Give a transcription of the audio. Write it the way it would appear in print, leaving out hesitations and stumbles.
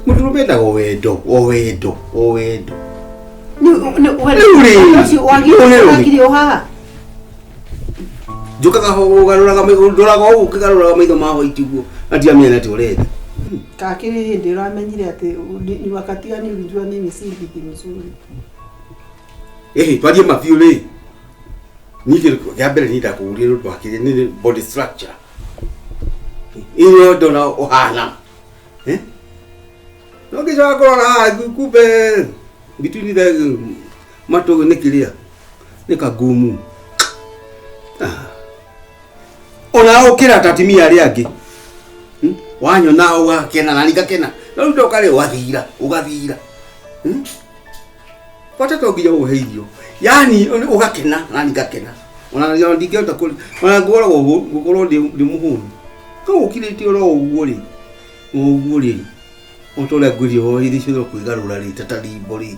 muturumenda owendo. Wakiri oha. Joka ho garura ga maitho maho itugo ati amena ti urenda. Kakiri hindi uramenyire ati ni wakati gani ulijua mimi si bibi mzuri? Twaje mafiule. Niki ya mbere ni ndakuuria ndo akire ni body structure. Iyo ndona ohana. Noge ja korora kupe between the mato nikiria. Nika gumu. Ona ukira tatimia ari angi. Wanyo na ugakena na nigakena. Na ndo kale ugathira. Pata to nginya uheithio. Yani ugakena na nigakena. Ona ndingĩhota kũrĩ. Ona ngoragwo ndi muhũnu. Ko ukirĩte oro ũguo rĩ. Otole ngwirio hithi cio kwigarũra rĩ tatarimbo rĩ.